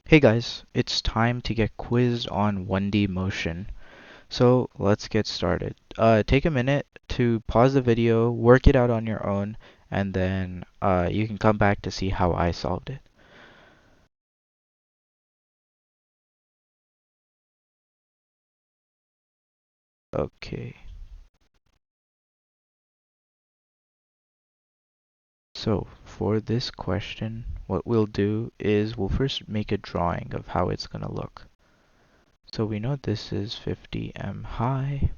Hey guys, it's time to get quizzed on 1D motion. So let's get started. Take a minute to pause the video, work it out on your own, and then you can come back to see how I solved it. Okay, so for this question, what we'll do is we'll first make a drawing of how it's going to look. So we know this is 50 m high,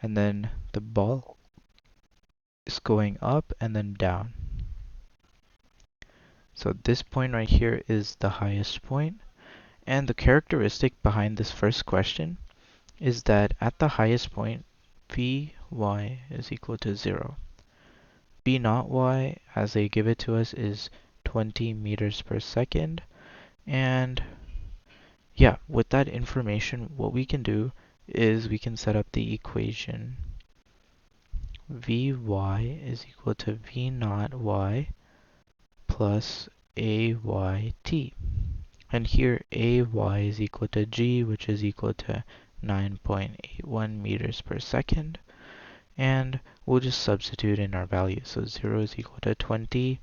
and then the ball is going up and then down. So this point right here is the highest point. And the characteristic behind this first question is that at the highest point, Vy is equal to 0. V naught y, as they give it to us, is 20 meters per second. And yeah, with that information, what we can do is we can set up the equation Vy is equal to V naught y plus Ayt. And here Ay is equal to g, which is equal to 9.81 meters per second. And we'll just substitute in our value. So 0 is equal to 20.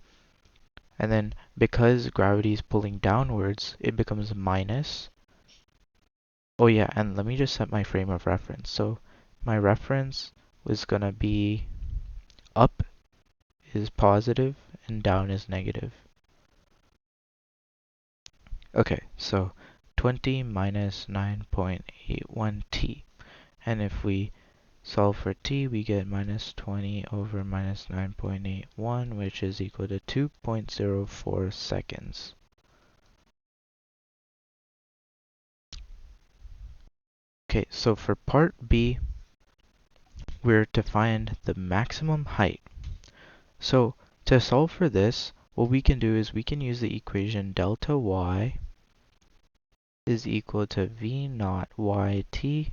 And then because gravity is pulling downwards, it becomes minus. Oh yeah, and let me just set my frame of reference. So my reference was going to be up is positive and down is negative. Okay, so 20 minus 9.81 t. And if we solve for t, we get minus 20 over minus 9.81, which is equal to 2.04 seconds. Okay, so for part B, we're to find the maximum height. So to solve for this, what we can do is we can use the equation delta y is equal to v naught yt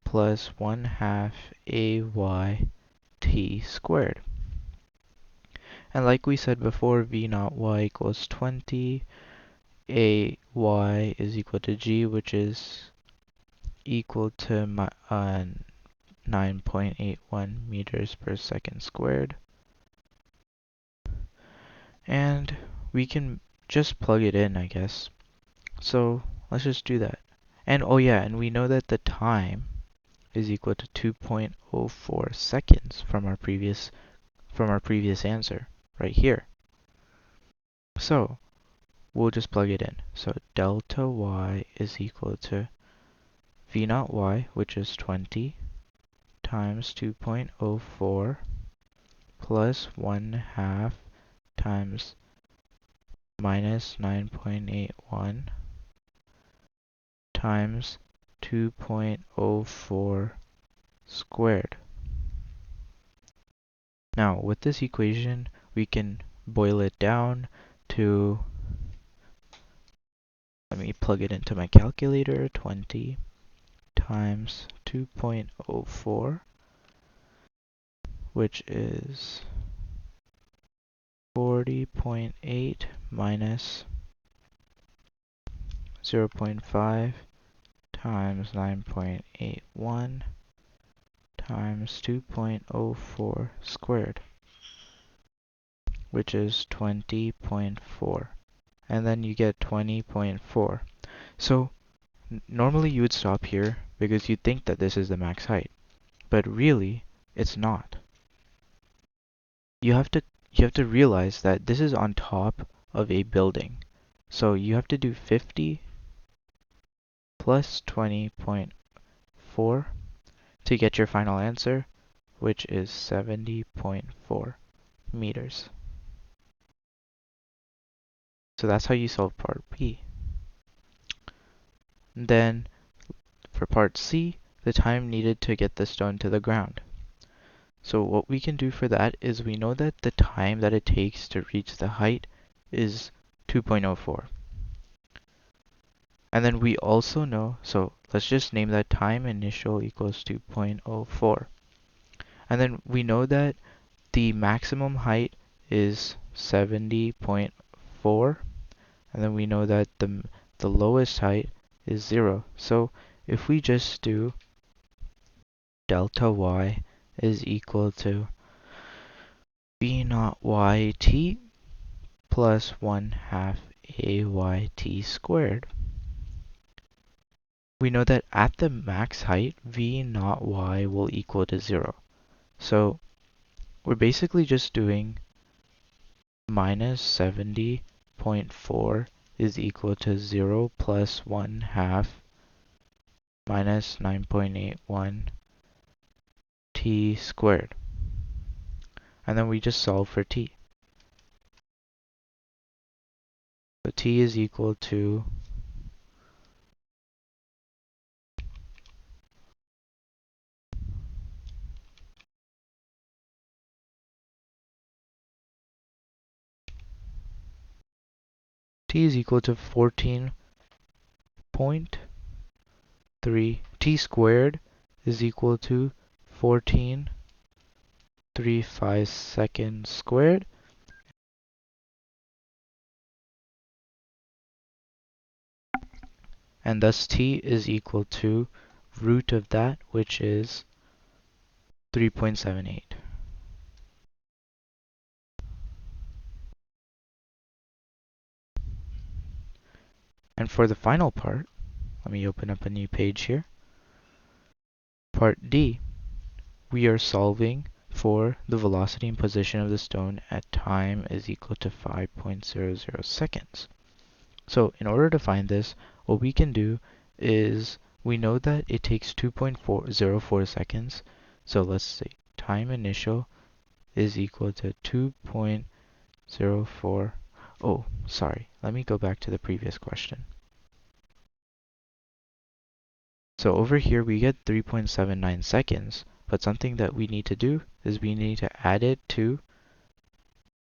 plus 1/2 ayt squared. And like we said before, v naught y equals 20, ay is equal to g, which is equal to 9.81 meters per second squared. And we can just plug it in, I guess. So let's just do that. And oh yeah, and we know that the time is equal to 2.04 seconds from our previous answer right here. So we'll just plug it in. So delta y is equal to v naught y, which is 20, times 2.04 plus 1/2 times minus 9.81 times 2.04 squared. Now, with this equation, we can boil it down to, let me plug it into my calculator, 20 times 2.04, which is 40.8 minus 0.5 times 9.81 times 2.04 squared, which is 20.4. And then you get 20.4. So normally you would stop here because you'd think that this is the max height, but really it's not. You have to realize that this is on top of a building. So you have to do 50 plus 20.4 to get your final answer, which is 70.4 meters. So that's how you solve part B. Then for part C, the time needed to get the stone to the ground. So what we can do for that is we know that the time that it takes to reach the height is 2.04. And then we also know, so let's just name that time initial equals 2.04. And then we know that the maximum height is 70.4. and then we know that the lowest height is 0. So if we just do delta y is equal to v naught yt plus 1/2 ayt squared, we know that at the max height, v naught y will equal to 0. So we're basically just doing minus 70.4 is equal to 0 plus 1/2 minus 9.81 t squared. And then we just solve for t. So t is equal to t is equal to 14.3. T squared is equal to 14.35 seconds squared. And thus t is equal to root of that, which is 3.78. And for the final part, let me open up a new page here. Part D, we are solving for the velocity and position of the stone at time is equal to 5.00 seconds. So in order to find this, what we can do is we know that it takes 2.04 seconds. So let's say time initial is equal to 2.04. Oh, sorry. Let me go back to the previous question. So over here we get 3.79 seconds, but something that we need to do is we need to add it to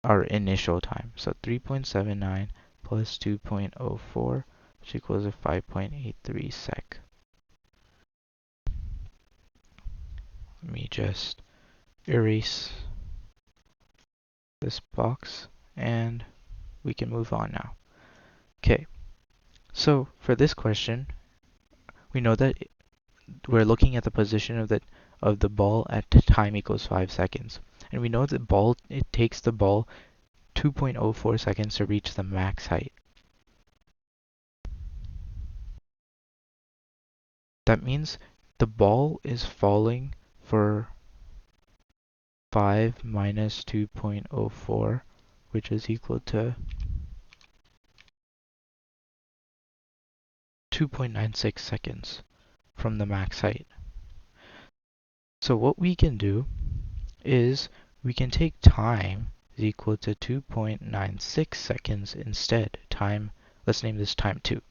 our initial time. So 3.79 plus 2.04, which equals a 5.83 sec. Let me just erase this box and we can move on now. Okay, so for this question, we know that we're looking at the position of the ball at time equals 5 seconds. And we know that it takes the ball 2.04 seconds to reach the max height. That means the ball is falling for 5 minus 2.04, which is equal to 2.96 seconds from the max height. So what we can do is we can take time is equal to 2.96 seconds instead. Let's name this time 2.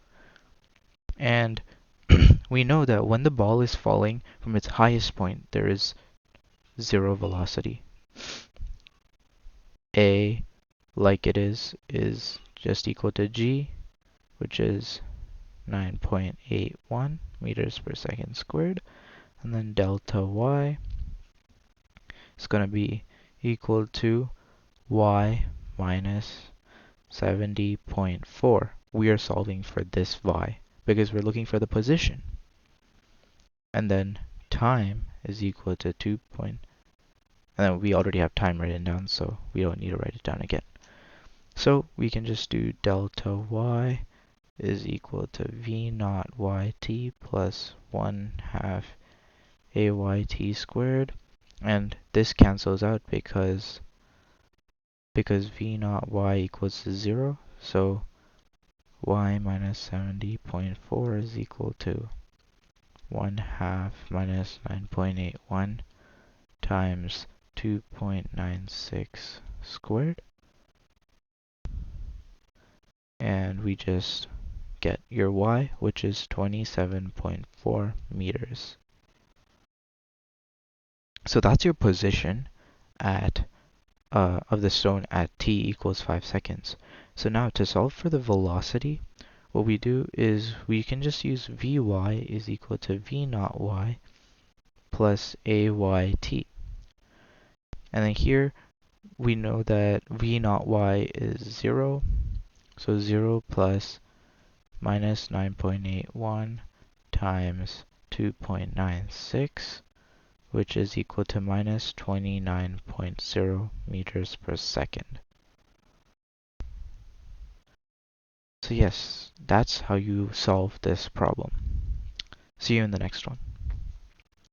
And we know that when the ball is falling from its highest point, there is 0 velocity. A, like it is just equal to g, which is 9.81 meters per second squared. And then delta y is going to be equal to y minus 70.4. We are solving for this y because we're looking for the position. And then time is equal to 2. And then we already have time written down, so we don't need to write it down again. So we can just do delta y is equal to v naught yt plus 1/2 ayt squared. And this cancels out because v naught y equals to 0. So y minus 70.4 is equal to 1/2 minus 9.81 times 2.96 squared. And we just get your y, which is 27.4 meters. So that's your position at of the stone at t equals 5 seconds. So now to solve for the velocity, what we do is we can just use Vy is equal to V naught y plus Ayt. And then here we know that V naught y is 0. So 0 plus minus 9.81 times 2.96, which is equal to minus 29.0 meters per second. So yes, that's how you solve this problem. See you in the next one.